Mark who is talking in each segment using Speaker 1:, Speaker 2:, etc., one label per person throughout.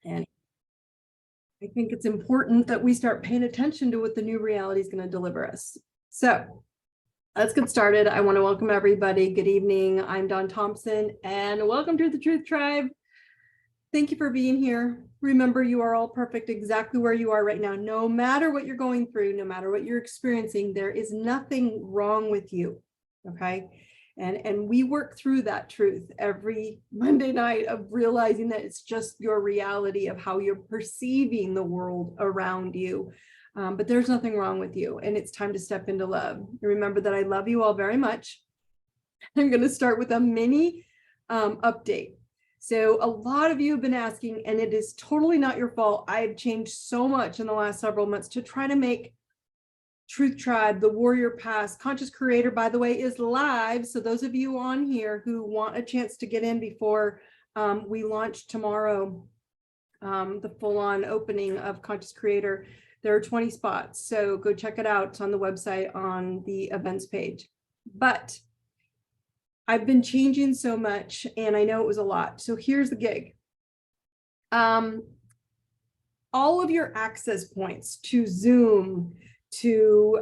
Speaker 1: And I think it's important that we start paying attention to what the new reality is going to deliver us. So let's get started. I want to welcome everybody. Good evening. I'm Dawn Thompson, and welcome to the Truth Tribe. Thank you for being here. Remember, you are all perfect exactly where you are right now. No matter what you're going through, no matter what you're experiencing, there is nothing wrong with you. Okay. And we work through that truth every Monday night of realizing that it's just your reality of how you're perceiving the world around you. But there's nothing wrong with you, and it's time to step into love. Remember that I love you all very much. I'm going to start with a mini update. So a lot of you have been asking, and it is totally not your fault. I've changed so much in the last several months to try to make Truth Tribe, the Warrior Pass, Conscious Creator, by the way, is live. So those of you on here who want a chance to get in before we launch tomorrow, the full-on opening of Conscious Creator, there are 20 spots. So go check it out. It's on the website on the events page. But I've been changing so much, and I know it was a lot. So here's the gig. All of your access points to Zoom, to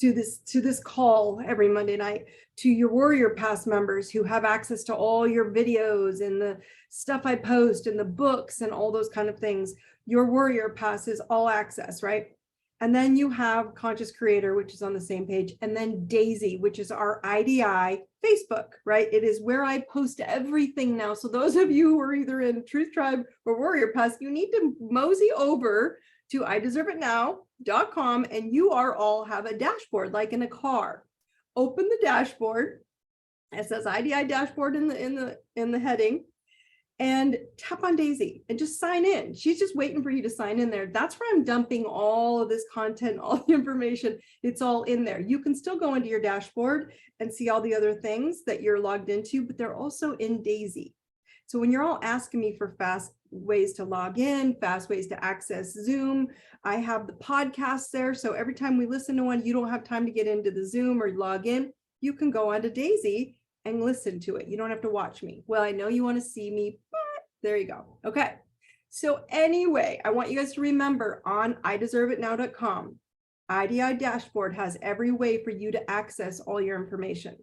Speaker 1: this call every Monday night, to your Warrior Pass members who have access to all your videos and the stuff I post and the books and all those kind of things. Your Warrior Pass is all access, right? And then you have Conscious Creator, which is on the same page, and then Daisy, which is our IDI Facebook, right? It is where I post everything now. So those of you who are either in Truth Tribe or Warrior Pass, you need to mosey over to IDeserveItNow.com, and you are all have a dashboard like in a car. Open the dashboard. It says IDI dashboard in the heading, and tap on Daisy and just sign in. She's just waiting for you to sign in there. That's where I'm dumping all of this content, all the information. It's all in there. You can still go into your dashboard and see all the other things that you're logged into, but they're also in Daisy. So when you're all asking me for fast ways to log in, fast ways to access Zoom, I have the podcasts there. So every time we listen to one, you don't have time to get into the Zoom or log in, you can go onto Daisy and listen to it. You don't have to watch me. Well, I know you want to see me, but there you go. Okay. So anyway, I want you guys to remember on IDeserveItNow.com, IDI dashboard has every way for you to access all your information.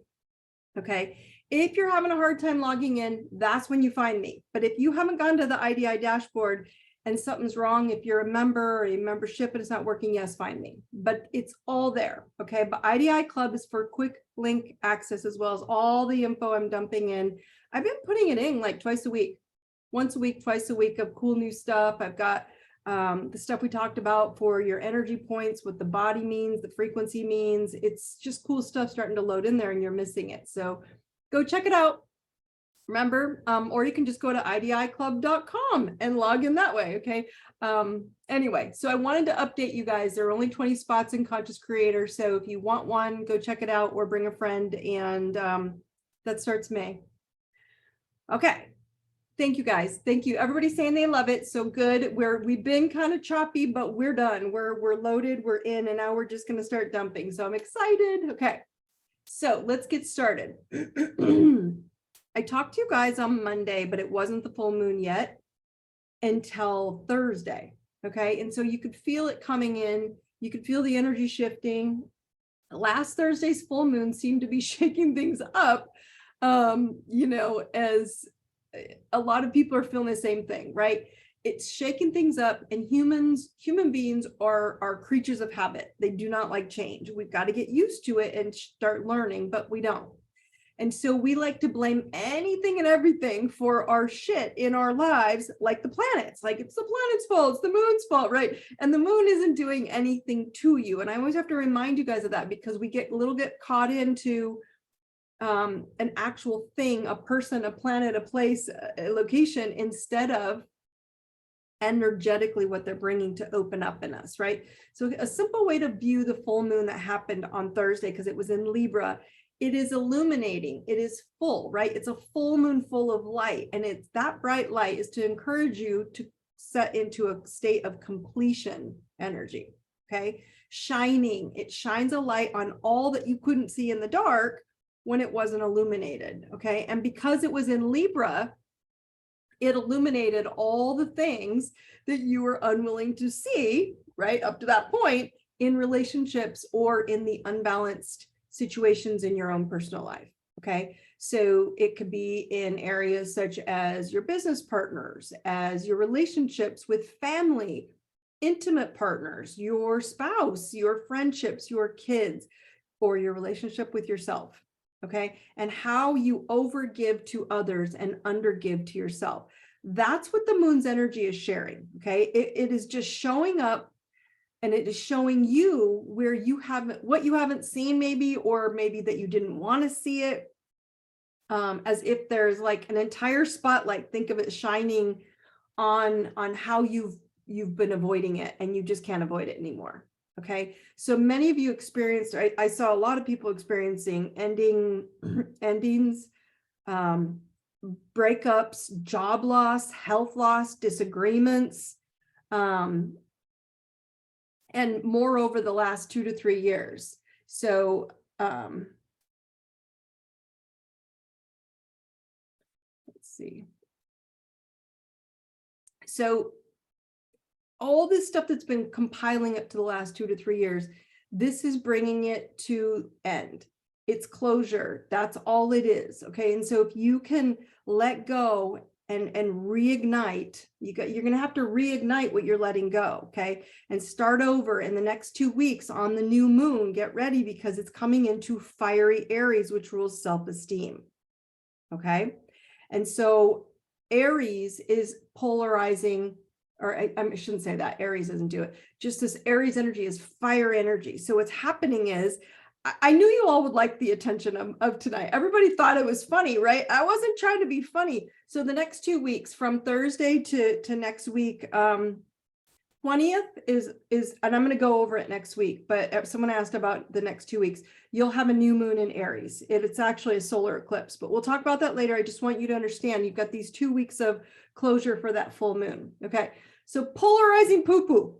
Speaker 1: Okay. If you're having a hard time logging in, that's when you find me. But if you haven't gone to the IDI dashboard and something's wrong, if you're a member or a membership and it's not working, yes, find me. But it's all there. Okay. But IDI Club is for quick link access, as well as all the info I'm dumping in. I've been putting it in like twice a week, once a week, twice a week of cool new stuff. I've got the stuff we talked about for your energy points, what the body means, the frequency means. It's just cool stuff starting to load in there and you're missing it. So go check it out. Remember, or you can just go to idiclub.com and log in that way. Okay. Anyway, so I wanted to update you guys. There are only 20 spots in Conscious Creator. So if you want one, go check it out or bring a friend. And that starts May. Okay. Thank you guys. Thank you. Everybody's saying they love it. So good. We've been kind of choppy, but we're done. We're loaded. We're in, and now we're just going to start dumping. So I'm excited. Okay. So let's get started. I talked to you guys on Monday, but it wasn't the full moon yet until Thursday. Okay. And so you could feel it coming in. You could feel the energy shifting. Last Thursday's full moon seemed to be shaking things up, as a lot of people are feeling the same thing, right? It's shaking things up, and human beings are creatures of habit. They do not like change. We've got to get used to it and start learning, but we don't. And so we like to blame anything and everything for our shit in our lives, like the planets, like it's the planet's fault, it's the moon's fault, right? And the moon isn't doing anything to you. And I always have to remind you guys of that, because we get caught into an actual thing, a person, a planet, a place, a location, instead of energetically what they're bringing to open up in us, right? So a simple way to view the full moon that happened on Thursday, because it was in Libra, it is illuminating, it is full, right? It's a full moon full of light, and it's that bright light is to encourage you to set into a state of completion energy. Okay, shining, it shines a light on all that you couldn't see in the dark when it wasn't illuminated. Okay, and because it was in Libra, it illuminated all the things that you were unwilling to see, right, up to that point in relationships or in the unbalanced situations in your own personal life. Okay, so it could be in areas such as your business partners, as your relationships with family, intimate partners, your spouse, your friendships, your kids, or your relationship with yourself. Okay, and how you overgive to others and undergive to yourself. That's what the moon's energy is sharing. Okay, it is just showing up, and it is showing you where you haven't, what you haven't seen maybe, or maybe that you didn't want to see it, as if there's like an entire spotlight, think of it shining on how you've been avoiding it, and you just can't avoid it anymore. Okay, so many of you experienced, I saw a lot of people experiencing endings, breakups, job loss, health loss, disagreements, and more over the last 2 to 3 years. So let's see. So all this stuff that's been compiling up to the last 2 to 3 years, this is bringing it to end. It's closure. That's all it is. Okay. And so if you can let go and reignite, you're going to have to reignite what you're letting go. Okay. And start over in the next 2 weeks on the new moon. Get ready, because it's coming into fiery Aries, which rules self-esteem. Okay. And so Aries is polarizing, or I shouldn't say that, Aries doesn't do it. Just this Aries energy is fire energy. So what's happening is, I knew you all would like the attention of tonight. Everybody thought it was funny, right? I wasn't trying to be funny. So the next 2 weeks, from Thursday to next week, 20th is, and I'm going to go over it next week, but someone asked about the next 2 weeks. You'll have a new moon in Aries. It's actually a solar eclipse, but we'll talk about that later. I just want you to understand you've got these 2 weeks of closure for that full moon. Okay. So polarizing poo-poo.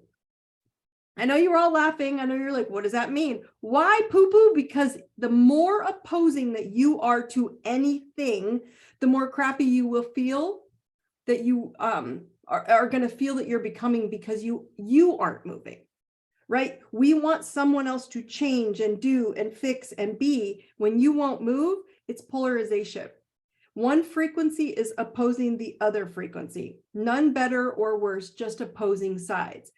Speaker 1: I know you were all laughing. I know you're like, what does that mean? Why poo-poo? Because the more opposing that you are to anything, the more crappy you will feel, that you are going to feel that you're becoming, because you aren't moving, right? We want someone else to change and do and fix and be. When you won't move, it's polarization. One frequency is opposing the other frequency, none better or worse, just opposing sides.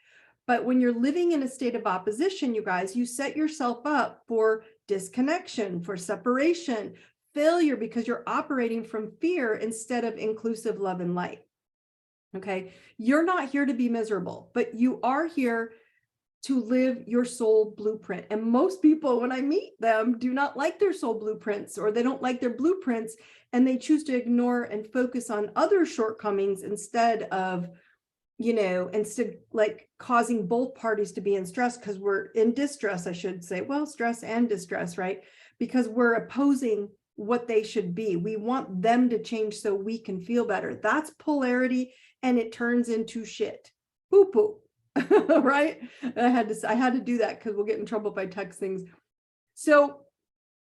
Speaker 1: But when you're living in a state of opposition, you guys, you set yourself up for disconnection, for separation, failure, because you're operating from fear instead of inclusive love and light. Okay, you're not here to be miserable, but you are here to live your soul blueprint. And most people, when I meet them, do not like their soul blueprints, or they don't like their blueprints, and they choose to ignore and focus on other shortcomings instead of, instead like causing both parties to be in stress, because we're in distress, I should say, well, stress and distress, right? Because we're opposing what they should be. We want them to change so we can feel better. That's polarity, and it turns into shit. Poo-poo. Right? I had to do that because we'll get in trouble if I text things. So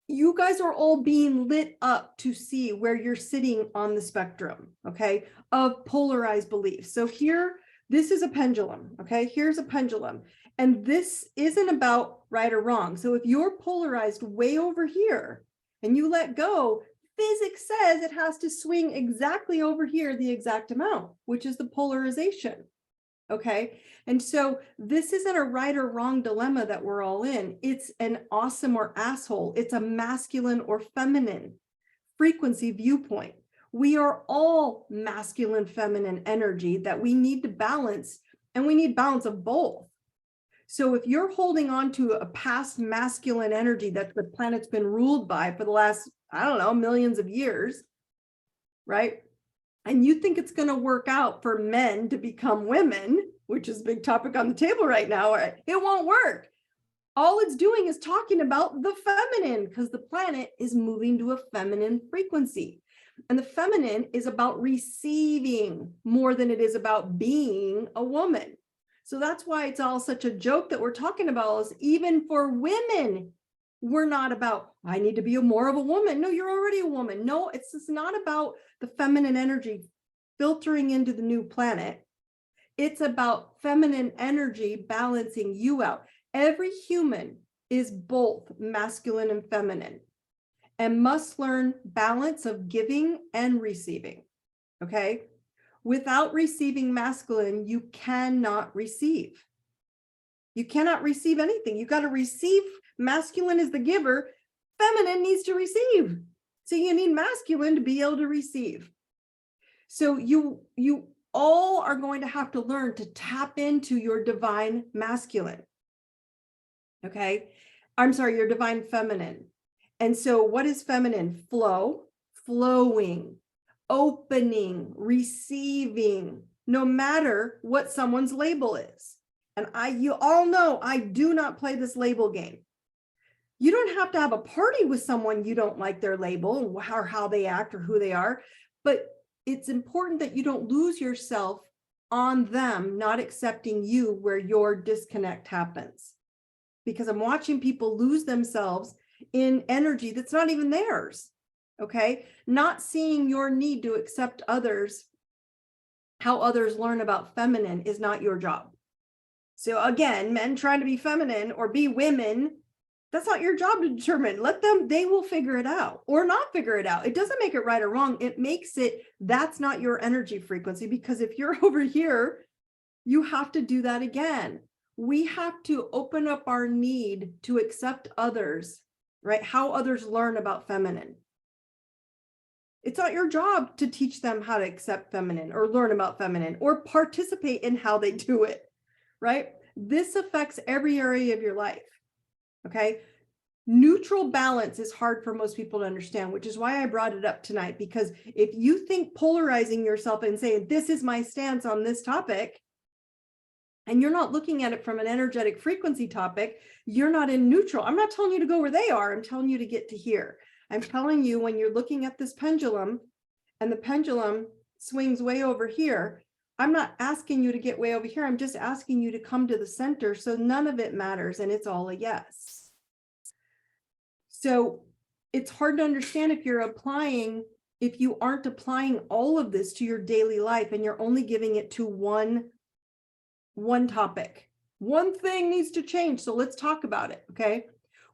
Speaker 1: you guys are all being lit up to see where you're sitting on the spectrum, okay, of polarized beliefs. So here, this is a pendulum, okay? Here's a pendulum. And this isn't about right or wrong. So if you're polarized way over here and you let go, physics says it has to swing exactly over here the exact amount, which is the polarization. Okay. And so this isn't a right or wrong dilemma that we're all in. It's an awesome or asshole. It's a masculine or feminine frequency viewpoint. We are all masculine, feminine energy that we need to balance, and we need balance of both. So if you're holding on to a past masculine energy that the planet's been ruled by for the last, I don't know, millions of years, right? And you think it's going to work out for men to become women, which is a big topic on the table right now, it won't work. All it's doing is talking about the feminine, because the planet is moving to a feminine frequency. And the feminine is about receiving more than it is about being a woman. So that's why it's all such a joke that we're talking about, is even for women, we're not about, I need to be more of a woman. No, you're already a woman. No, it's not about the feminine energy filtering into the new planet. It's about feminine energy balancing you out. Every human is both masculine and feminine and must learn balance of giving and receiving. Okay. Without receiving masculine, you cannot receive. You cannot receive anything. You got to receive. Masculine is the giver. Feminine needs to receive. So you need masculine to be able to receive. So you all are going to have to learn to tap into your divine masculine. Okay. I'm sorry, your divine feminine. And so what is feminine? Flow, flowing, opening, receiving, no matter what someone's label is. And you all know I do not play this label game. You don't have to have a party with someone you don't like their label or how they act or who they are, but it's important that you don't lose yourself on them not accepting you where your disconnect happens. Because I'm watching people lose themselves in energy that's not even theirs. Okay, not seeing your need to accept others, how others learn about feminine is not your job. So again, men trying to be feminine or be women, that's not your job to determine. Let them, they will figure it out or not figure it out. It doesn't make it right or wrong. It makes it, that's not your energy frequency, because if you're over here, you have to do that again. We have to open up our need to accept others, right? How others learn about feminine. It's not your job to teach them how to accept feminine or learn about feminine or participate in how they do it, right? This affects every area of your life, okay? Neutral balance is hard for most people to understand, which is why I brought it up tonight, because if you think polarizing yourself and saying, this is my stance on this topic, and you're not looking at it from an energetic frequency topic, you're not in neutral. I'm not telling you to go where they are. I'm telling you to get to here. I'm telling you, when you're looking at this pendulum and the pendulum swings way over here, I'm not asking you to get way over here. I'm just asking you to come to the center. So none of it matters. And it's all a yes. So it's hard to understand if you aren't applying all of this to your daily life and you're only giving it to one topic. One thing needs to change. So let's talk about it. Okay.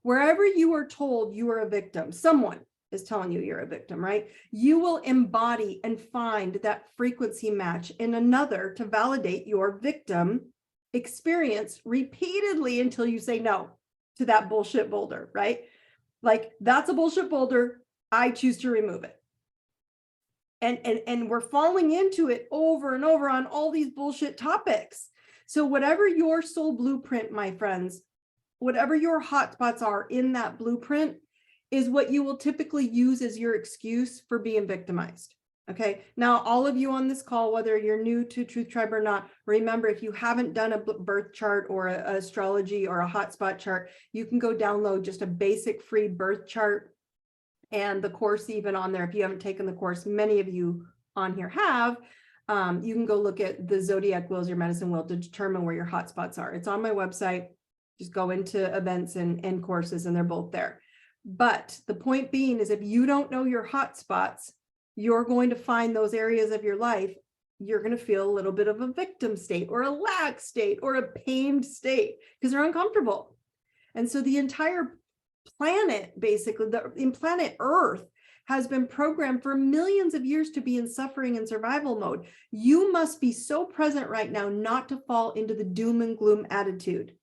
Speaker 1: Wherever you are told you are a victim, someone is telling you you're a victim, right? You will embody and find that frequency match in another to validate your victim experience repeatedly until you say no to that bullshit boulder, right? Like, that's a bullshit boulder. I choose to remove it. And we're falling into it over and over on all these bullshit topics. So whatever your soul blueprint, my friends, whatever your hotspots are in that blueprint is what you will typically use as your excuse for being victimized. Okay. Now, all of you on this call, whether you're new to Truth Tribe or not, remember, if you haven't done a birth chart or a astrology or a hotspot chart, you can go download just a basic free birth chart and the course even on there. If you haven't taken the course, many of you on here have, you can go look at the zodiac wheel as your medicine wheel to determine where your hotspots are. It's on my website. Just go into events and courses and they're both there. But the point being is, if you don't know your hotspots, you're going to find those areas of your life, you're going to feel a little bit of a victim state or a lack state or a pained state because they're uncomfortable. And so the entire planet, basically, in planet Earth, has been programmed for millions of years to be in suffering and survival mode. You must be so present right now not to fall into the doom and gloom attitude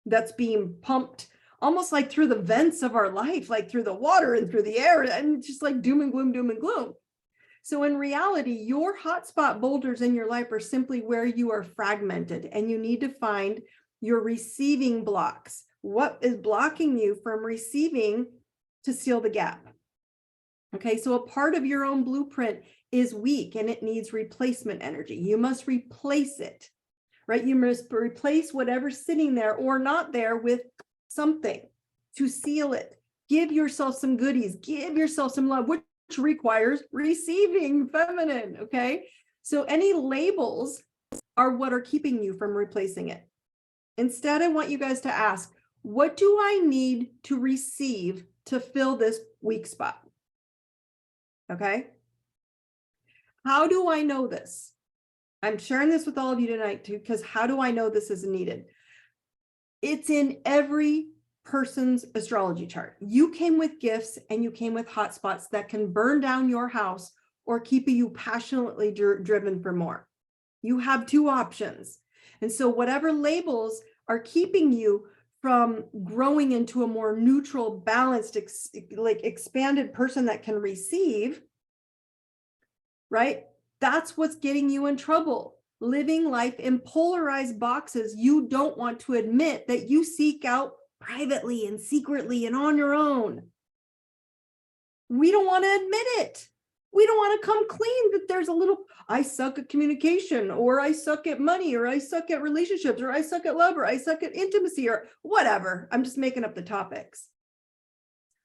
Speaker 1: that's being pumped almost like through the vents of our life, like through the water and through the air, and it's just like doom and gloom, doom and gloom. So in reality, your hotspot boulders in your life are simply where you are fragmented, and you need to find your receiving blocks. What is blocking you from receiving to seal the gap? Okay, so a part of your own blueprint is weak and it needs replacement energy. You must replace it, right? You must replace whatever's sitting there or not there with something to seal it. Give yourself some goodies, give yourself some love, which requires receiving feminine, okay? So any labels are what are keeping you from replacing it. Instead, I want you guys to ask, what do I need to receive to fill this weak spot? Okay. How do I know this? I'm sharing this with all of you tonight too, because how do I know this is needed? It's in every person's astrology chart. You came with gifts and you came with hotspots that can burn down your house or keep you passionately driven for more. You have two options. And so whatever labels are keeping you from growing into a more neutral, balanced, expanded person that can receive, right? That's what's getting you in trouble. Living life in polarized boxes you don't want to admit that you seek out privately and secretly and on your own. We don't want to admit it. We don't want to come clean that there's a little, I suck at communication, or I suck at money, or I suck at relationships, or I suck at love, or I suck at intimacy, or whatever. I'm just making up the topics,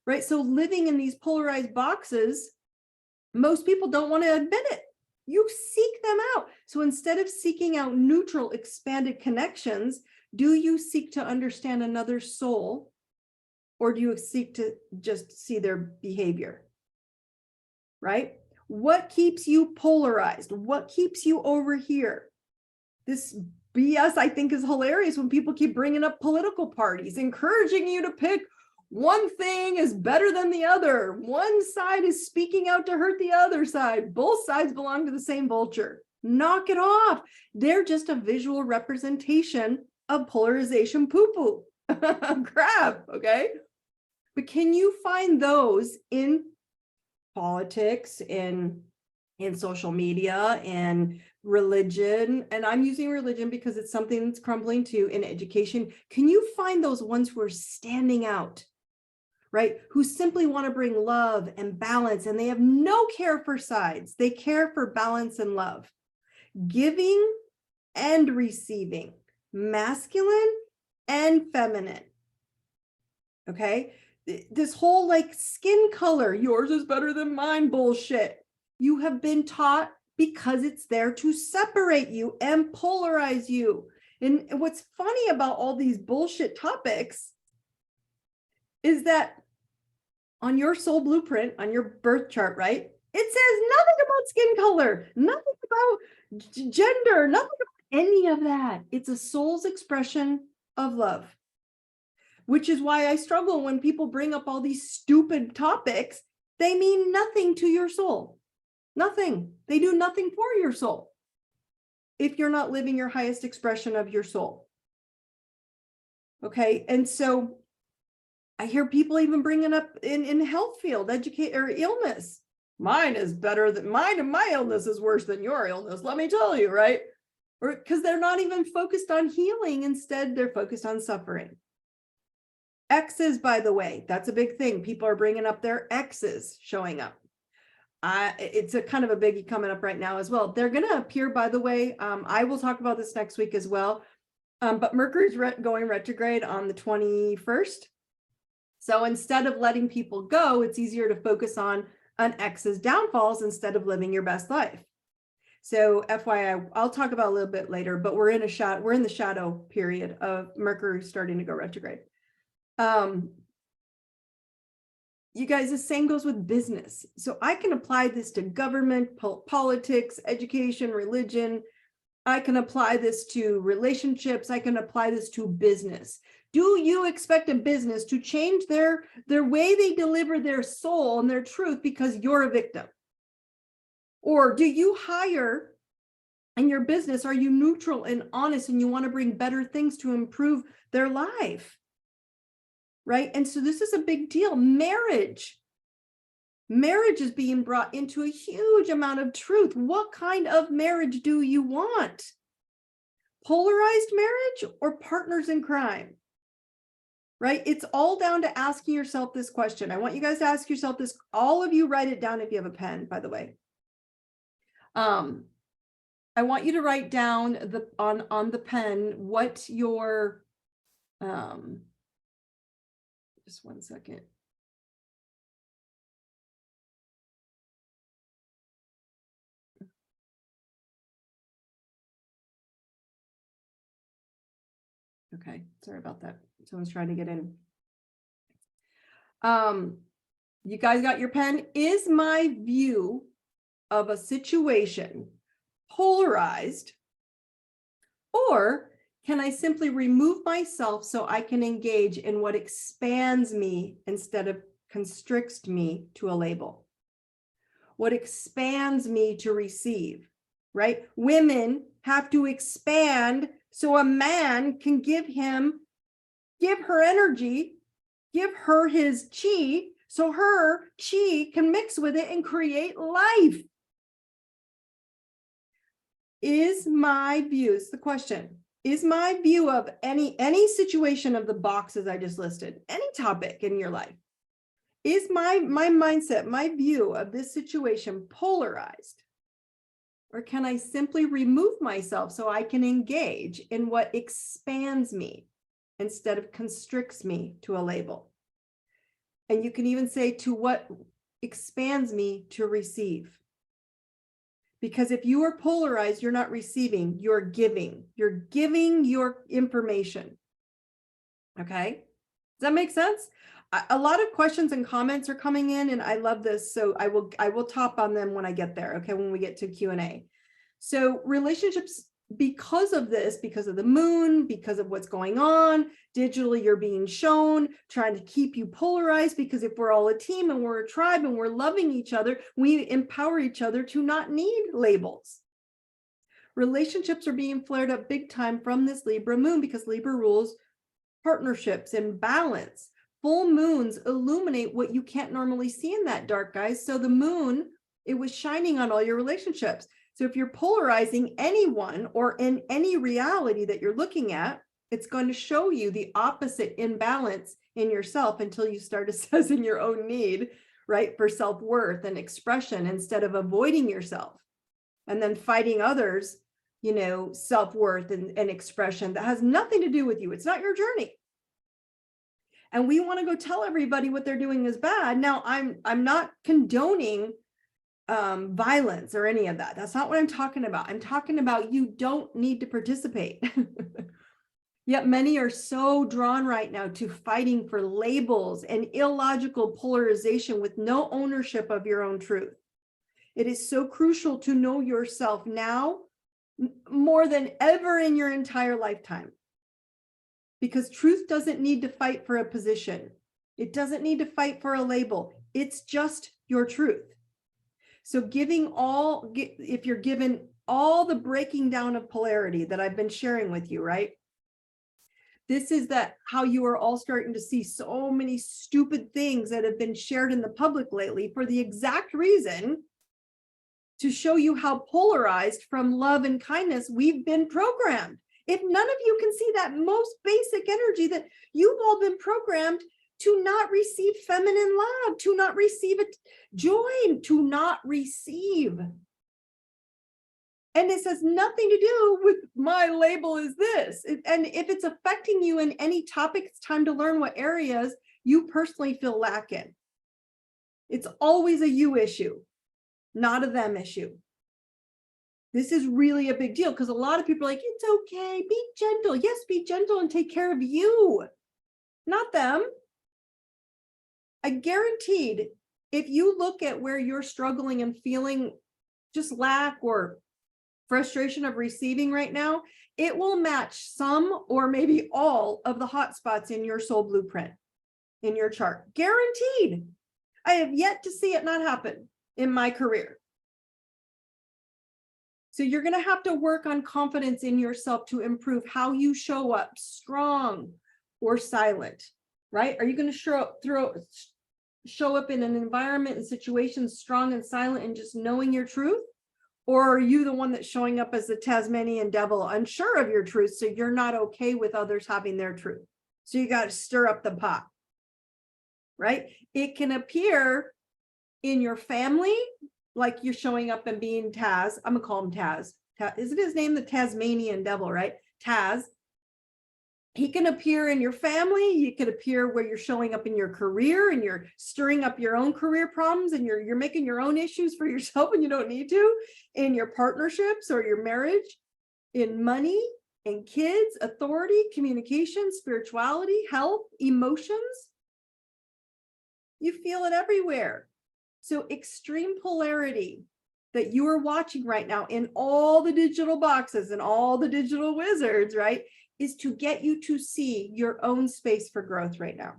Speaker 1: right? So living in these polarized boxes, most people don't want to admit it. You seek them out. So instead of seeking out neutral, expanded connections, do you seek to understand another soul, or do you seek to just see their behavior? Right? What keeps you polarized? What keeps you over here? This BS, I think, is hilarious when people keep bringing up political parties, encouraging you to pick one thing is better than the other. One side is speaking out to hurt the other side. Both sides belong to the same vulture. Knock it off. They're just a visual representation of polarization poo-poo. Crap, okay? But can you find those in politics, in social media, and religion? And I'm using religion because it's something that's crumbling too. In education, can you find those ones who are standing out, right? Who simply want to bring love and balance, and they have no care for sides. They care for balance and love, giving and receiving, masculine and feminine. Okay. This whole like skin color, yours is better than mine bullshit. You have been taught because it's there to separate you and polarize you. And what's funny about all these bullshit topics is that on your soul blueprint, on your birth chart, right? It says nothing about skin color, nothing about gender, nothing about any of that. It's a soul's expression of love, which is why I struggle when people bring up all these stupid topics. They mean nothing to your soul. Nothing. They do nothing for your soul if you're not living your highest expression of your soul. Okay. And so I hear people even bringing up in health field, educate or illness. Mine is better than mine, and my illness is worse than your illness. Let me tell you, right? Or because they're not even focused on healing. Instead, they're focused on suffering. Exes, by the way, that's a big thing. People are bringing up their exes showing up. It's a kind of a biggie coming up right now as well. They're going to appear, by the way. I will talk about this next week as well. But Mercury's going retrograde on the 21st. So instead of letting people go, it's easier to focus on an ex's downfalls instead of living your best life. So FYI, I'll talk about a little bit later, but we're in the shadow period of Mercury starting to go retrograde. You guys, the same goes with business. So I can apply this to government, politics, education, religion. I can apply this to relationships. I can apply this to business. Do you expect a business to change their way they deliver their soul and their truth because you're a victim? Or do you hire in your business, are you neutral and honest and you want to bring better things to improve their life? Right? And so this is a big deal. Marriage is being brought into a huge amount of truth. What kind of marriage do you want? Polarized marriage or partners in crime? Right? It's all down to asking yourself this question. I want you guys to ask yourself this. All of you write it down if you have a pen, by the way. I want you to write down on the pen what your just one second. Okay, sorry about that. Someone's trying to get in. You guys got your pen? Is my view of a situation polarized, or can I simply remove myself so I can engage in what expands me instead of constricts me to a label? What expands me to receive, right? Women have to expand so a man can give her energy, give her his chi, so her chi can mix with it and create life. Is my view, is the question, is my view of any situation of the boxes I just listed, any topic in your life, is my mindset, my view of this situation polarized? Or can I simply remove myself so I can engage in what expands me instead of constricts me to a label? And you can even say to what expands me to receive. Because if you are polarized, you're not receiving, you're giving. You're giving your information. Okay? Does that make sense? A lot of questions and comments are coming in, and I love this. So I will top on them when I get there, okay, when we get to Q&A. So relationships, because of this, because of the moon, because of what's going on, digitally you're being shown, trying to keep you polarized, because if we're all a team and we're a tribe and we're loving each other, we empower each other to not need labels. Relationships are being flared up big time from this Libra moon because Libra rules partnerships and balance. Full moons illuminate what you can't normally see in that dark, guys. So the moon, it was shining on all your relationships. So if you're polarizing anyone or in any reality that you're looking at, it's going to show you the opposite imbalance in yourself until you start assessing your own need, right, for self-worth and expression instead of avoiding yourself and then fighting others, you know, self-worth and expression that has nothing to do with you. It's not your journey. And we want to go tell everybody what they're doing is bad. Now, I'm not condoning violence or any of that. That's not what I'm talking about. I'm talking about you don't need to participate. Yet many are so drawn right now to fighting for labels and illogical polarization with no ownership of your own truth. It is so crucial to know yourself now more than ever in your entire lifetime. Because truth doesn't need to fight for a position. It doesn't need to fight for a label. It's just your truth. So if you're given all the breaking down of polarity that I've been sharing with you, right? This is how you are all starting to see so many stupid things that have been shared in the public lately for the exact reason to show you how polarized from love and kindness we've been programmed. If none of you can see that most basic energy that you've all been programmed to not receive feminine love, to not receive joy, to not receive. And this has nothing to do with my label is this. And if it's affecting you in any topic, it's time to learn what areas you personally feel lack in. It's always a you issue, not a them issue. This is really a big deal because a lot of people are like, it's okay, be gentle. Yes, be gentle and take care of you, not them. I guaranteed if you look at where you're struggling and feeling just lack or frustration of receiving right now, it will match some or maybe all of the hot spots in your soul blueprint, in your chart. Guaranteed. I have yet to see it not happen in my career. So you're going to have to work on confidence in yourself to improve how you show up, strong or silent, right? Are you going to show up in an environment and situations strong and silent and just knowing your truth? Or are you the one that's showing up as the Tasmanian devil, unsure of your truth, so you're not okay with others having their truth? So you got to stir up the pot, right? It can appear in your family, like you're showing up and being Taz. I'm gonna call him Taz. Isn't his name the Tasmanian devil, right? Taz. He can appear in your family. You could appear where you're showing up in your career and you're stirring up your own career problems and you're making your own issues for yourself and you don't need to, in your partnerships or your marriage, in money, in kids, authority, communication, spirituality, health, emotions. You feel it everywhere. So extreme polarity that you are watching right now in all the digital boxes and all the digital wizards, right, is to get you to see your own space for growth right now.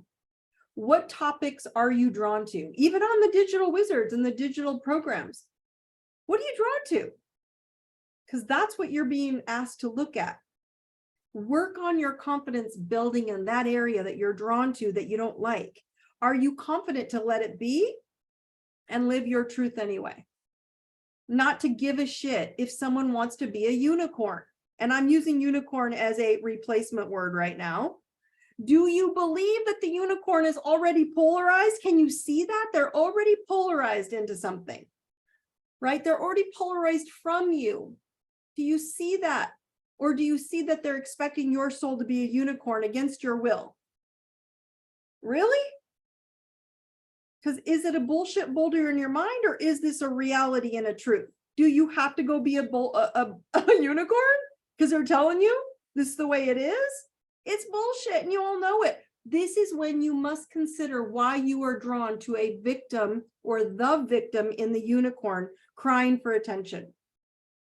Speaker 1: What topics are you drawn to? Even on the digital wizards and the digital programs. What are you drawn to? Because that's what you're being asked to look at. Work on your confidence building in that area that you're drawn to that you don't like. Are you confident to let it be and live your truth anyway? Not to give a shit if someone wants to be a unicorn. And I'm using unicorn as a replacement word right now. Do you believe that the unicorn is already polarized? Can you see that? They're already polarized into something, right? They're already polarized from you. Do you see that? Or do you see that they're expecting your soul to be a unicorn against your will? Really? Because is it a bullshit boulder in your mind, or is this a reality and a truth? Do you have to go be a unicorn because they're telling you this is the way it is? It's bullshit, and you all know it. This is when you must consider why you are drawn to a victim or the victim in the unicorn crying for attention.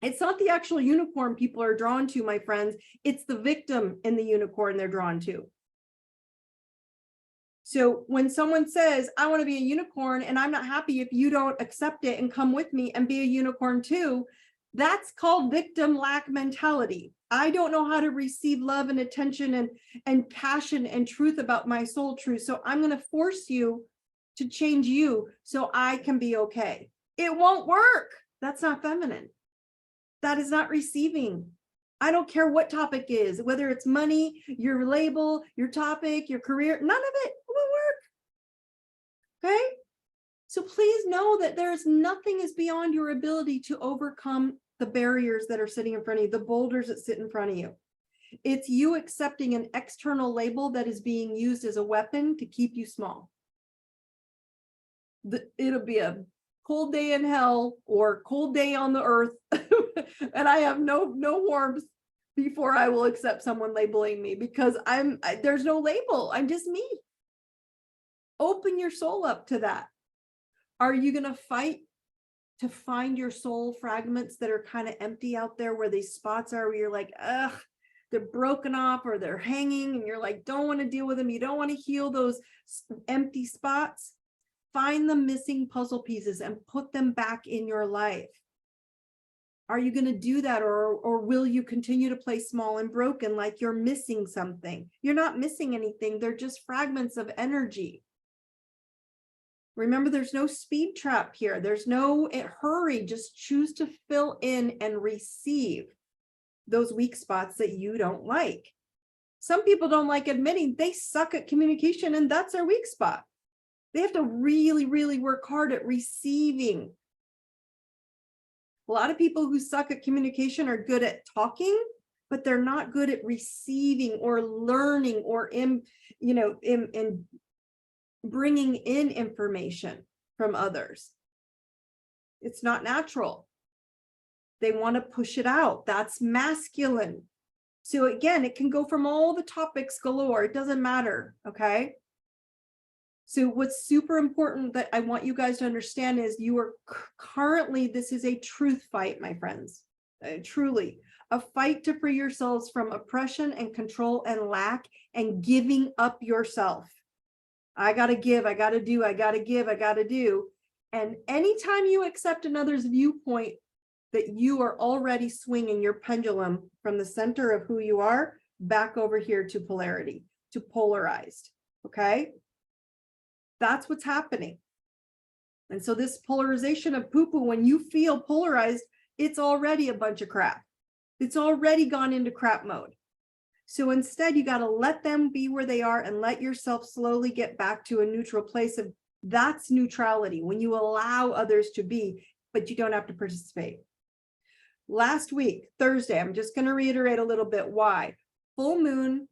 Speaker 1: It's not the actual unicorn people are drawn to, my friends. It's the victim in the unicorn they're drawn to. So when someone says, I want to be a unicorn and I'm not happy if you don't accept it and come with me and be a unicorn too, that's called victim lack mentality. I don't know how to receive love and attention and passion and truth about my soul truth. So I'm going to force you to change you so I can be okay. It won't work. That's not feminine. That is not receiving. I don't care what topic is, whether it's money, your label, your topic, your career, none of it will work. Okay? So please know that there's nothing is beyond your ability to overcome the barriers that are sitting in front of you, the boulders that sit in front of you. It's you accepting an external label that is being used as a weapon to keep you small. It'll be a cold day in hell or cold day on the earth, and I have no warmth before I will accept someone labeling me, because there's no label. I'm just me. Open your soul up to that. Are you going to fight to find your soul fragments that are kind of empty out there, where these spots are where you're like, ugh, they're broken off or they're hanging, and you're like, don't want to deal with them. You don't want to heal those empty spots. Find the missing puzzle pieces and put them back in your life. Are you going to do that, or will you continue to play small and broken like you're missing something? You're not missing anything. They're just fragments of energy. Remember, there's no speed trap here. There's no hurry. Just choose to fill in and receive those weak spots that you don't like. Some people don't like admitting they suck at communication, and that's their weak spot. They have to really, really work hard at receiving. A lot of people who suck at communication are good at talking, but they're not good at receiving or learning or in bringing in information from others. It's not natural. They want to push it out. That's masculine. So again, it can go from all the topics galore. It doesn't matter. Okay. So what's super important that I want you guys to understand is you are currently, this is a truth fight, my friends. Truly a fight to free yourselves from oppression and control and lack and giving up yourself. I got to give, I got to do, I got to give, I got to do. And anytime you accept another's viewpoint, that you are already swinging your pendulum from the center of who you are back over here to polarity, to polarized. Okay. That's what's happening. And so this polarization of poo-poo, when you feel polarized, it's already a bunch of crap. It's already gone into crap mode. So instead, you got to let them be where they are and let yourself slowly get back to a neutral place of that's neutrality, when you allow others to be, but you don't have to participate. Last week, Thursday, I'm just going to reiterate a little bit why. Full moon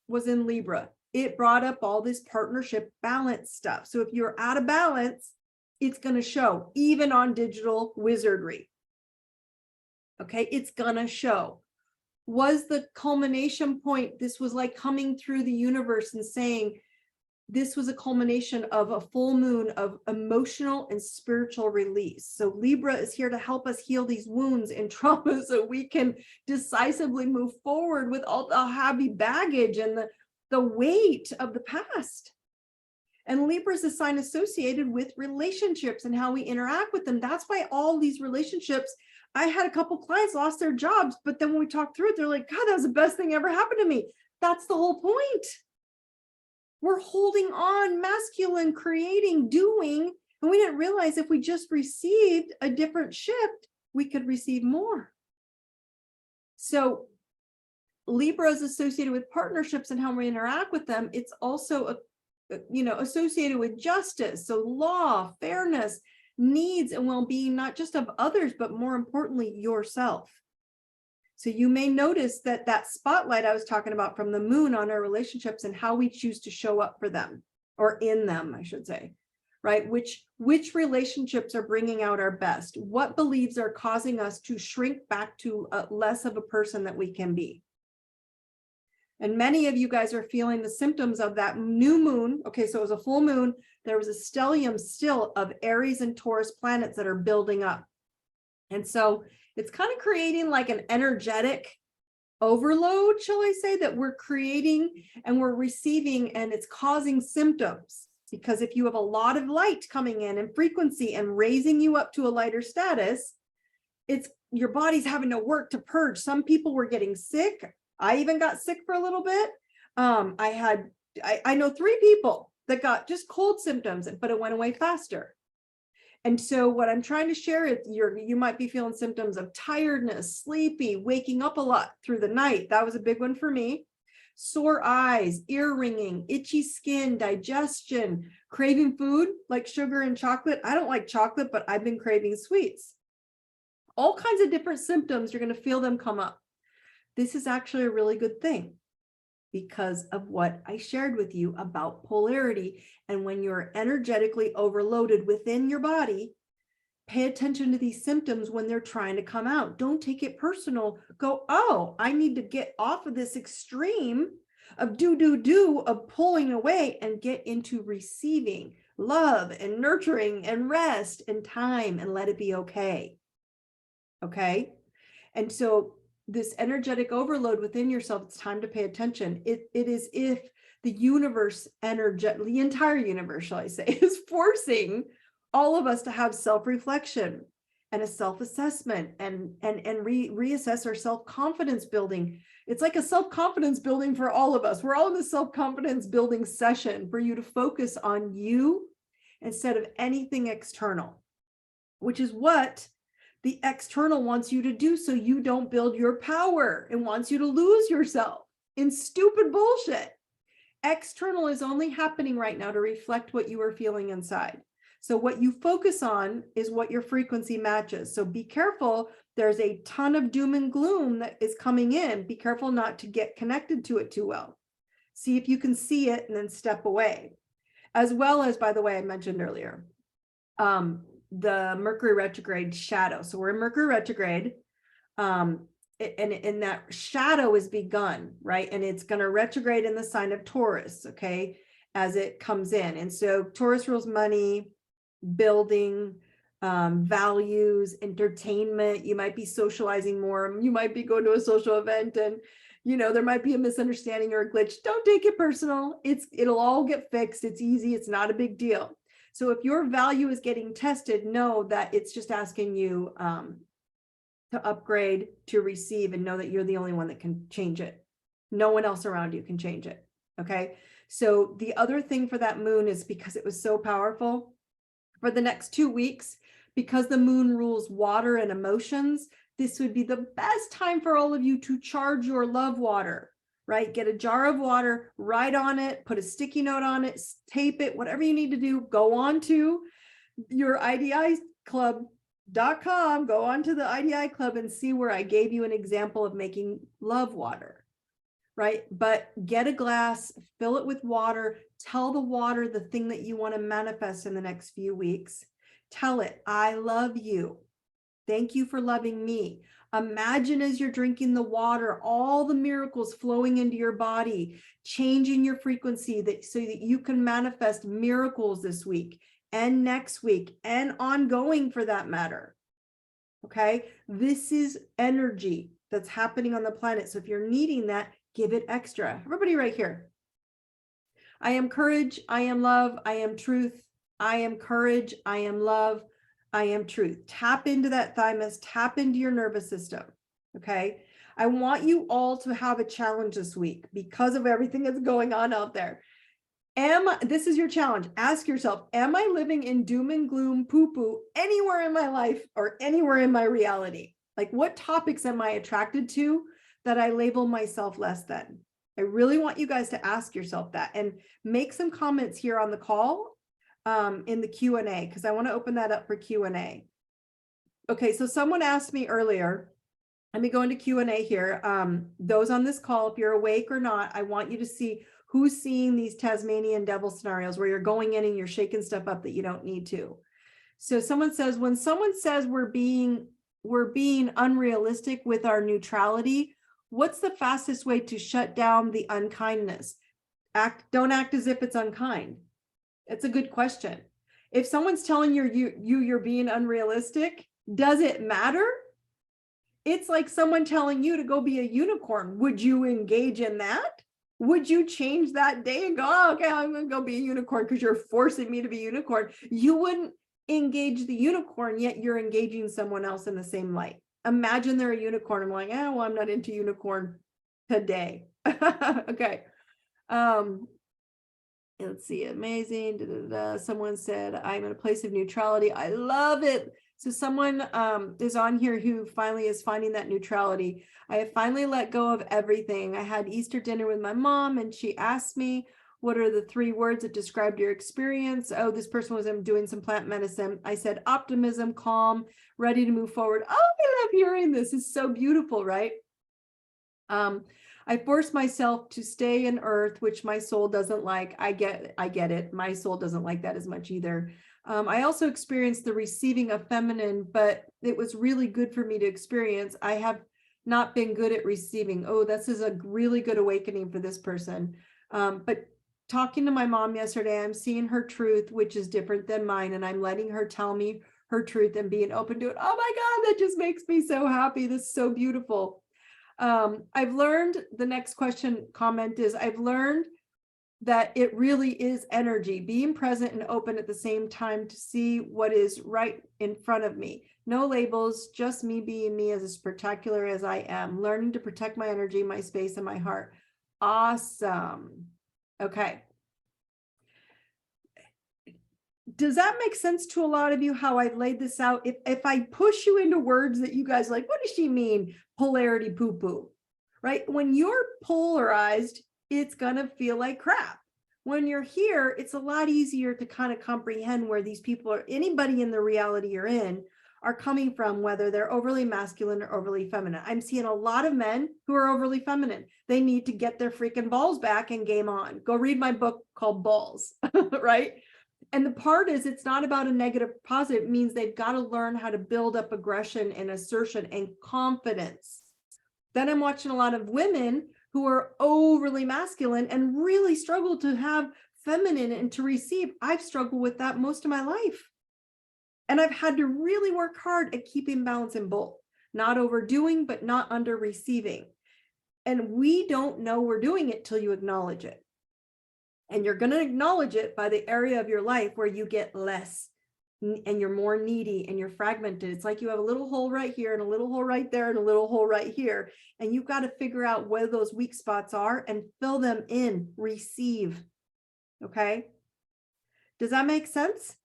Speaker 1: was in Libra. It brought up all this partnership balance stuff. So if you're out of balance, it's going to show, even on digital wizardry. Okay, it's going to show. Was the culmination point, this was like coming through the universe and saying, this was a culmination of a full moon of emotional and spiritual release. So Libra is here to help us heal these wounds and trauma so we can decisively move forward with all the heavy baggage and the weight of the past. And Libra is a sign associated with relationships and how we interact with them. That's why all these relationships, I had a couple clients lost their jobs, but then when we talked through it, they're like, God, that was the best thing ever happened to me. That's the whole point. We're holding on, masculine, creating, doing, and we didn't realize if we just received a different shift, we could receive more. So Libra is associated with partnerships and how we interact with them. It's also associated with justice, so law, fairness, needs, and well-being, not just of others, but more importantly, yourself. So you may notice that that spotlight I was talking about from the moon on our relationships and how we choose to show up for them, or in them, I should say, right? Which relationships are bringing out our best? What beliefs are causing us to shrink back to less of a person that we can be? And many of you guys are feeling the symptoms of that new moon. Okay, so it was a full moon. There was a stellium still of Aries and Taurus planets that are building up. And so it's kind of creating like an energetic overload, shall I say, that we're creating and we're receiving, and it's causing symptoms. Because if you have a lot of light coming in and frequency and raising you up to a lighter status, it's your body's having to work to purge. Some people were getting sick. I even got sick for a little bit. I know 3 people that got just cold symptoms, but it went away faster. And so what I'm trying to share is you might be feeling symptoms of tiredness, sleepy, waking up a lot through the night. That was a big one for me. Sore eyes, ear ringing, itchy skin, digestion, craving food like sugar and chocolate. I don't like chocolate, but I've been craving sweets. All kinds of different symptoms, you're going to feel them come up. This is actually a really good thing because of what I shared with you about polarity. And when you're energetically overloaded within your body, pay attention to these symptoms when they're trying to come out. Don't take it personal. Go, oh, I need to get off of this extreme of of pulling away and get into receiving love and nurturing and rest and time and let it be okay. Okay. And so this energetic overload within yourself, it's time to pay attention. It is if the universe, the entire universe, shall I say, is forcing all of us to have self-reflection and a self-assessment and reassess our self-confidence building. It's like a self-confidence building for all of us. We're all in the self-confidence building session for you to focus on you instead of anything external, which is what the external wants you to do so you don't build your power and wants you to lose yourself in stupid bullshit. External is only happening right now to reflect what you are feeling inside. So what you focus on is what your frequency matches. So be careful. There's a ton of doom and gloom that is coming in. Be careful not to get connected to it too well. See if you can see it and then step away. As well as, by the way, I mentioned earlier, the Mercury retrograde shadow. So we're in Mercury retrograde, and that shadow is begun, right? And it's going to retrograde in the sign of Taurus, okay, as it comes in. And so Taurus rules money, building, values, entertainment. You might be socializing more. You might be going to a social event and, there might be a misunderstanding or a glitch. Don't take it personal. It'll all get fixed. It's easy. It's not a big deal. So if your value is getting tested, know that it's just asking you to upgrade, to receive, and know that you're the only one that can change it. No one else around you can change it. Okay. So the other thing for that moon is because it was so powerful for the next 2 weeks, because the moon rules water and emotions, this would be the best time for all of you to charge your love water, right? Get a jar of water, write on it, put a sticky note on it, tape it, whatever you need to do. Go on to your idiclub.com, go on to the IDI club and see where I gave you an example of making love water, right? But get a glass, fill it with water, tell the water the thing that you want to manifest in the next few weeks. Tell it, I love you. Thank you for loving me. Imagine as you're drinking the water, all the miracles flowing into your body, changing your frequency so that you can manifest miracles this week and next week and ongoing for that matter. Okay, this is energy that's happening on the planet. So if you're needing that, give it extra. Everybody right here. I am courage, I am love, I am truth. I am courage, I am love, I am truth. Tap into that thymus, tap into your nervous system. Okay, I want you all to have a challenge this week because of everything that's going on out there. This is your challenge. Ask yourself, am I living in doom and gloom, poo-poo anywhere in my life or anywhere in my reality? Like, what topics am I attracted to that I label myself less than? I really want you guys to ask yourself that and make some comments here on the call in the Q&A, because I want to open that up for Q&A. Okay, so someone asked me earlier, let me go into Q&A here. Those on this call, if you're awake or not, I want you to see who's seeing these Tasmanian devil scenarios where you're going in and you're shaking stuff up that you don't need to. So someone says, when someone says we're being unrealistic with our neutrality, what's the fastest way to shut down the unkindness? Don't act as if it's unkind. It's a good question. If someone's telling you're being unrealistic, does it matter? It's like someone telling you to go be a unicorn. Would you engage in that? Would you change that day and go, oh, okay, I'm going to go be a unicorn because you're forcing me to be a unicorn? You wouldn't engage the unicorn, yet you're engaging someone else in the same light. Imagine they're a unicorn. I'm like, well, I'm not into unicorn today. Okay. Let's see, amazing. Da, da, da. Someone said, I'm in a place of neutrality. I love it. So someone is on here who finally is finding that neutrality. I have finally let go of everything. I had Easter dinner with my mom and she asked me, what are the 3 words that described your experience? Oh, this person was doing some plant medicine. I said, optimism, calm, ready to move forward. Oh, I love hearing this. It's so beautiful, right? I forced myself to stay in earth, which my soul doesn't like. I get it. My soul doesn't like that as much either. I also experienced the receiving of feminine, but it was really good for me to experience. I have not been good at receiving. Oh, this is a really good awakening for this person. But talking to my mom yesterday, I'm seeing her truth, which is different than mine. And I'm letting her tell me her truth and being open to it. Oh my God, that just makes me so happy. This is so beautiful. I've learned, the next comment is, I've learned that it really is energy, being present and open at the same time to see what is right in front of me. No labels, just me being me as spectacular as I am, learning to protect my energy, my space, and my heart. Awesome. Okay. Does that make sense to a lot of you, how I've laid this out? If I push you into words that you guys like, what does she mean? Polarity poo-poo, right? When you're polarized, it's going to feel like crap. When you're here, it's a lot easier to kind of comprehend where these people are, anybody in the reality you're in, are coming from, whether they're overly masculine or overly feminine. I'm seeing a lot of men who are overly feminine. They need to get their freaking balls back and game on. Go read my book called Balls, right? And the part is, it's not about a negative positive. It means they've got to learn how to build up aggression and assertion and confidence. Then I'm watching a lot of women who are overly masculine and really struggle to have feminine and to receive. I've struggled with that most of my life. And I've had to really work hard at keeping balance in both, not overdoing, but not under receiving. And we don't know we're doing it till you acknowledge it. And you're going to acknowledge it by the area of your life where you get less and you're more needy and you're fragmented. It's like you have a little hole right here and a little hole right there and a little hole right here. And you've got to figure out where those weak spots are and fill them in, receive. Okay. Does that make sense?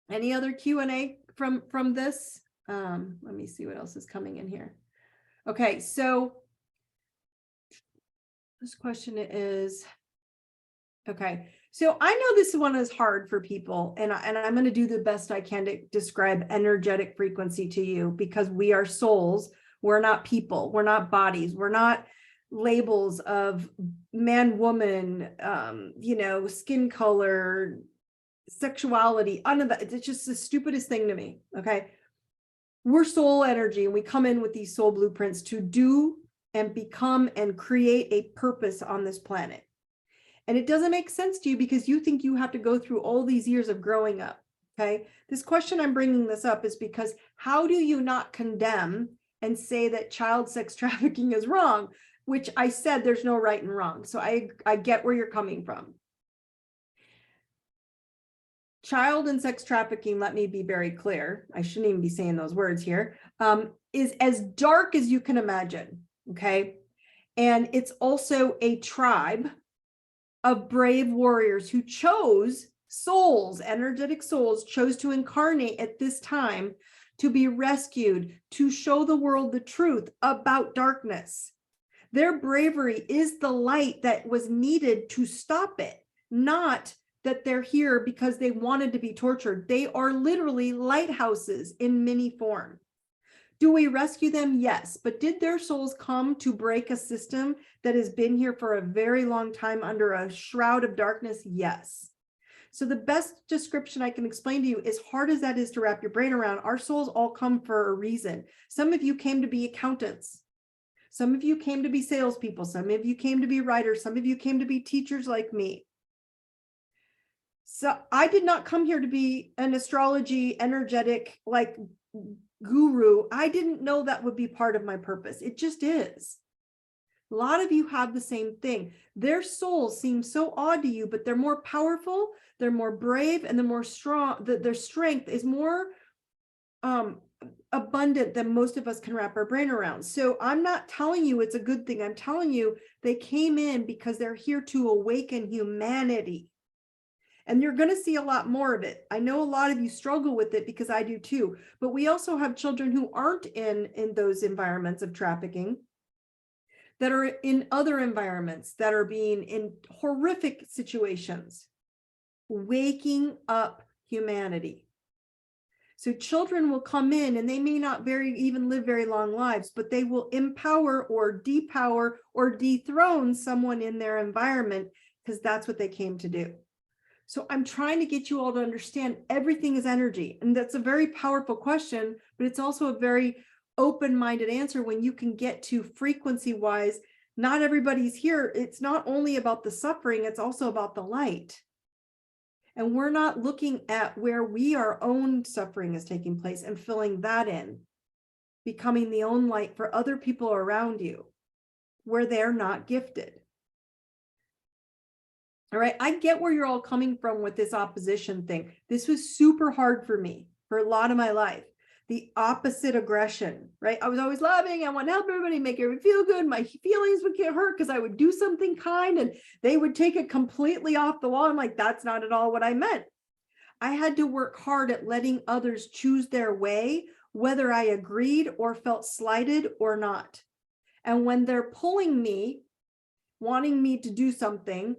Speaker 1: Any other Q&A from this? Let me see what else is coming in here. Okay. So this question is, okay, so I know this one is hard for people, and I'm going to do the best I can to describe energetic frequency to you, because we are souls. We're not people. We're not bodies. We're not labels of man, woman, skin color, sexuality. None of that. It's just the stupidest thing to me. Okay. we're soul energy, and we come in with these soul blueprints to do and become and create a purpose on this planet. And it doesn't make sense to you because you think you have to go through all these years of growing up. Okay. This question, I'm bringing this up is because how do you not condemn and say that child sex trafficking is wrong, which I said there's no right and wrong. So I get where you're coming from. Child and sex trafficking, let me be very clear, I shouldn't even be saying those words here, is as dark as you can imagine, okay? And it's also a tribe of brave warriors who chose souls, energetic souls, chose to incarnate at this time to be rescued, to show the world the truth about darkness. Their bravery is the light that was needed to stop it, not that they're here because they wanted to be tortured. They are literally lighthouses in many form. Do we rescue them? Yes. But did their souls come to break a system that has been here for a very long time under a shroud of darkness? Yes. So the best description I can explain to you, as hard as that is to wrap your brain around, our souls all come for a reason. Some of you came to be accountants. Some of you came to be salespeople. Some of you came to be writers. Some of you came to be teachers like me. So I did not come here to be an astrology, energetic, like guru. I didn't know that would be part of my purpose. It just is. A lot of you have the same thing. Their souls seem so odd to you, but they're more powerful, they're more brave, and they're more strong. Their strength is more abundant than most of us can wrap our brain around. So I'm not telling you it's a good thing. I'm telling you they came in because they're here to awaken humanity. And you're going to see a lot more of it. I know a lot of you struggle with it because I do too, but we also have children who aren't in those environments of trafficking, that are in other environments, that are being in horrific situations, waking up humanity. So children will come in and they may not even live very long lives, but they will empower or depower or dethrone someone in their environment because that's what they came to do. So I'm trying to get you all to understand everything is energy. And that's a very powerful question, but it's also a very open-minded answer when you can get to frequency-wise. Not everybody's here. It's not only about the suffering, it's also about the light. And we're not looking at where our own suffering is taking place and filling that in, becoming the own light for other people around you where they're not gifted. All right, I get where you're all coming from with this opposition thing. This was super hard for me for a lot of my life. The opposite aggression, right? I was always loving. I want to help everybody, make everybody feel good. My feelings would get hurt because I would do something kind and they would take it completely off the wall. I'm like, that's not at all what I meant. I had to work hard at letting others choose their way, whether I agreed or felt slighted or not. And when they're pulling me, wanting me to do something,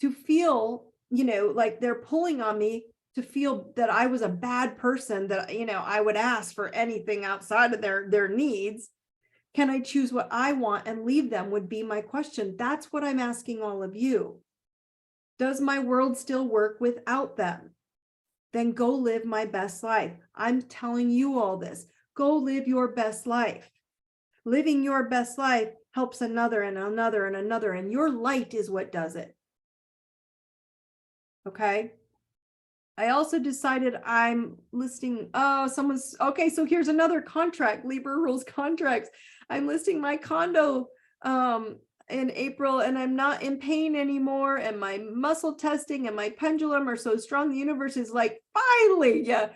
Speaker 1: to feel, like they're pulling on me to feel that I was a bad person, that, I would ask for anything outside of their needs. Can I choose what I want and leave them would be my question. That's what I'm asking all of you. Does my world still work without them? Then go live my best life. I'm telling you all this. Go live your best life. Living your best life helps another and another and another, and your light is what does it. Okay. I also decided I'm listing, okay, so here's another contract, Libra rules contracts. I'm listing my condo in April and I'm not in pain anymore. And my muscle testing and my pendulum are so strong. The universe is like, finally, yeah.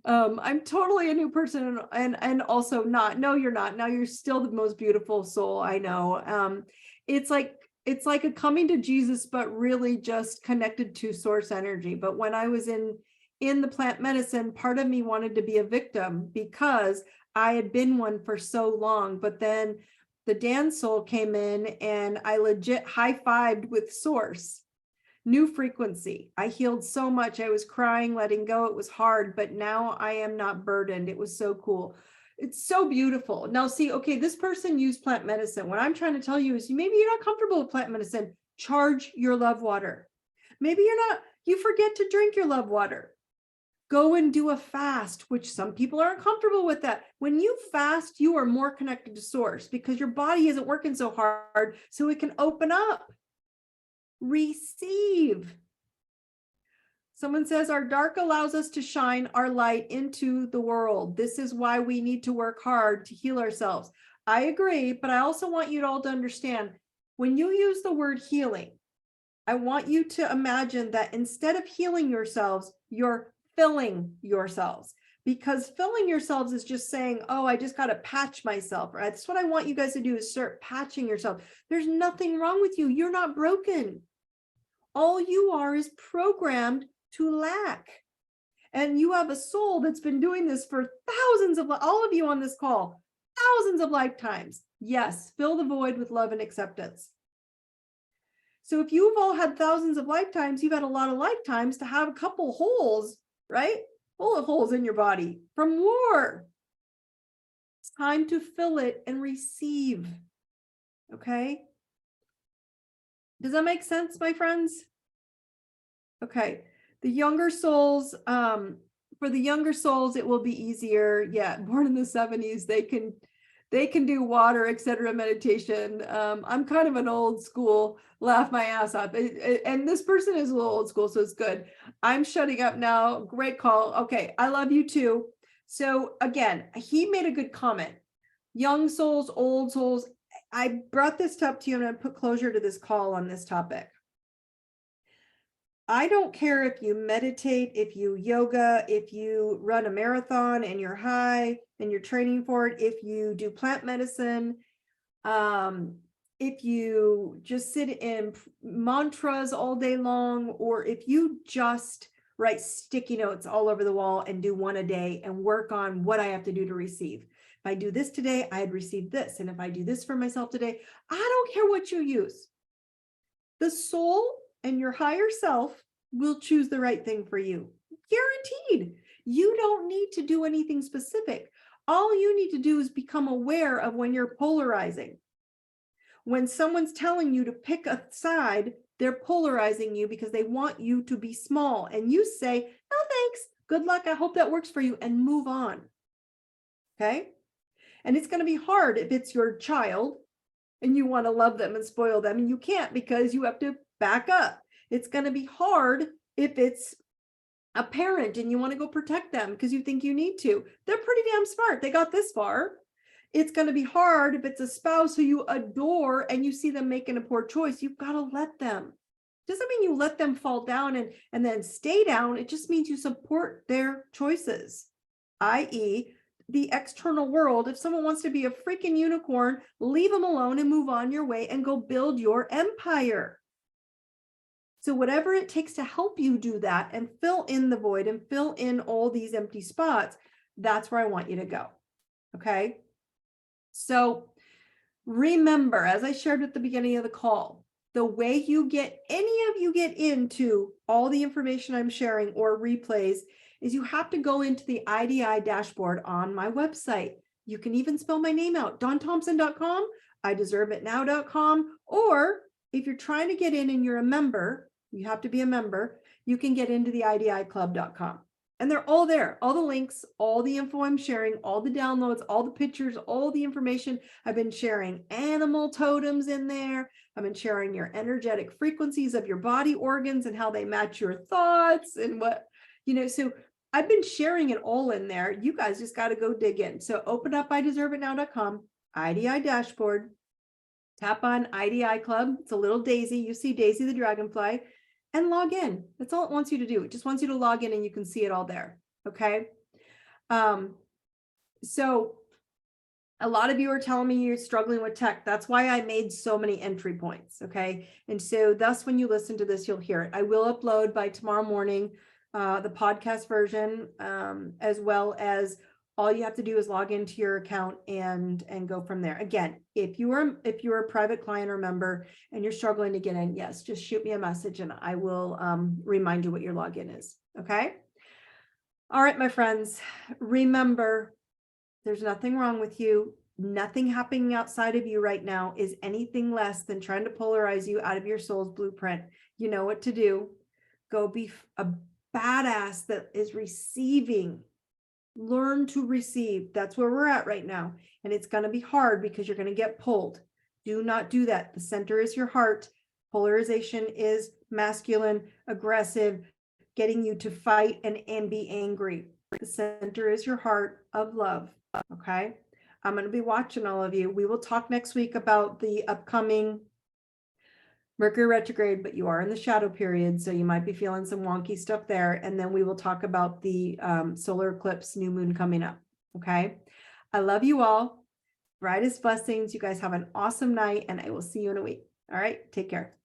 Speaker 1: I'm totally a new person and also not, no, you're not. Now you're still the most beautiful soul I know. It's like a coming to Jesus, but really just connected to source energy. But when I was in the plant medicine, part of me wanted to be a victim because I had been one for so long. But then the dance soul came in and I legit high-fived with source. New frequency. I healed so much. I was crying, letting go. It was hard, but now I am not burdened. It was so cool. It's so beautiful. Now, see, okay, this person used plant medicine. What I'm trying to tell you is maybe you're not comfortable with plant medicine. Charge your love water. Maybe you forget to drink your love water. Go and do a fast, which some people aren't comfortable with that. When you fast, you are more connected to source because your body isn't working so hard, so it can open up. Receive. Someone says our dark allows us to shine our light into the world. This is why we need to work hard to heal ourselves. I agree, but I also want you all to understand when you use the word healing, I want you to imagine that instead of healing yourselves, you're filling yourselves, because filling yourselves is just saying, oh, I just got to patch myself, right? That's what I want you guys to do, is start patching yourself. There's nothing wrong with you. You're not broken. All you are is programmed to lack. And you have a soul that's been doing this for thousands of, all of you on this call, thousands of lifetimes. Yes, fill the void with love and acceptance. So if you've all had thousands of lifetimes, you've had a lot of lifetimes to have a couple holes, right? Full of holes in your body from war. It's time to fill it and receive. Okay. Does that make sense, my friends? Okay. The younger souls, for the younger souls, it will be easier. Yeah, born in the 70s, they can do water, etc. meditation. I'm kind of an old school, laugh my ass off. And this person is a little old school, so it's good. I'm shutting up now. Great call. Okay, I love you too. So again, he made a good comment. Young souls, old souls. I brought this up to you, and I put closure to this call on this topic. I don't care if you meditate, if you yoga, if you run a marathon and you're high and you're training for it, if you do plant medicine, if you just sit in mantras all day long, or if you just write sticky notes all over the wall and do one a day and work on what I have to do to receive. If I do this today, I'd receive this. And if I do this for myself today, I don't care what you use. The soul and your higher self will choose the right thing for you. Guaranteed. You don't need to do anything specific. All you need to do is become aware of when you're polarizing. When someone's telling you to pick a side, they're polarizing you because they want you to be small. And you say, no, thanks. Good luck. I hope that works for you, and move on. Okay? And it's going to be hard if it's your child and you want to love them and spoil them, and you can't because you have to back up. It's going to be hard if it's a parent and you want to go protect them because you think you need to. They're pretty damn smart. They got this far. It's going to be hard if it's a spouse who you adore and you see them making a poor choice. You've got to let them. Doesn't mean you let them fall down and then stay down. It just means you support their choices, i.e., the external world. If someone wants to be a freaking unicorn, leave them alone and move on your way and go build your empire. So whatever it takes to help you do that and fill in the void and fill in all these empty spots, that's where I want you to go. Okay. So remember, as I shared at the beginning of the call, the way any of you get into all the information I'm sharing or replays is you have to go into the IDI dashboard on my website. You can even spell my name out, DawnThompson.com, IDeserveItNow.com, or if you're trying to get in and you're a member, you have to be a member, you can get into the IDIClub.com. And they're all there, all the links, all the info I'm sharing, all the downloads, all the pictures, all the information. I've been sharing animal totems in there. I've been sharing your energetic frequencies of your body organs and how they match your thoughts and what, so I've been sharing it all in there. You guys just got to go dig in. So open up IDeserveItNow.com, IDI dashboard, tap on IDI Club. It's a little daisy. You see Daisy the dragonfly, and log in. That's all it wants you to do. It just wants you to log in and you can see it all there. Okay. So a lot of you are telling me you're struggling with tech. That's why I made so many entry points. Okay. And so thus, when you listen to this, you'll hear it. I will upload by tomorrow morning, the podcast version, as well as all you have to do is log into your account and go from there. Again, if you're a private client or member and you're struggling to get in, yes, just shoot me a message and I will remind you what your login is. Okay. All right, my friends, remember, there's nothing wrong with you. Nothing happening outside of you right now is anything less than trying to polarize you out of your soul's blueprint. You know what to do. Go be a badass that is receiving. Learn to receive. That's where we're at right now. And it's going to be hard because you're going to get pulled. Do not do that. The center is your heart. Polarization is masculine, aggressive, getting you to fight and be angry. The center is your heart of love. Okay. I'm going to be watching all of you. We will talk next week about the upcoming Mercury retrograde, but you are in the shadow period, so you might be feeling some wonky stuff there. And then we will talk about the solar eclipse, new moon coming up. Okay. I love you all. Brightest blessings. You guys have an awesome night, and I will see you in a week. All right. Take care.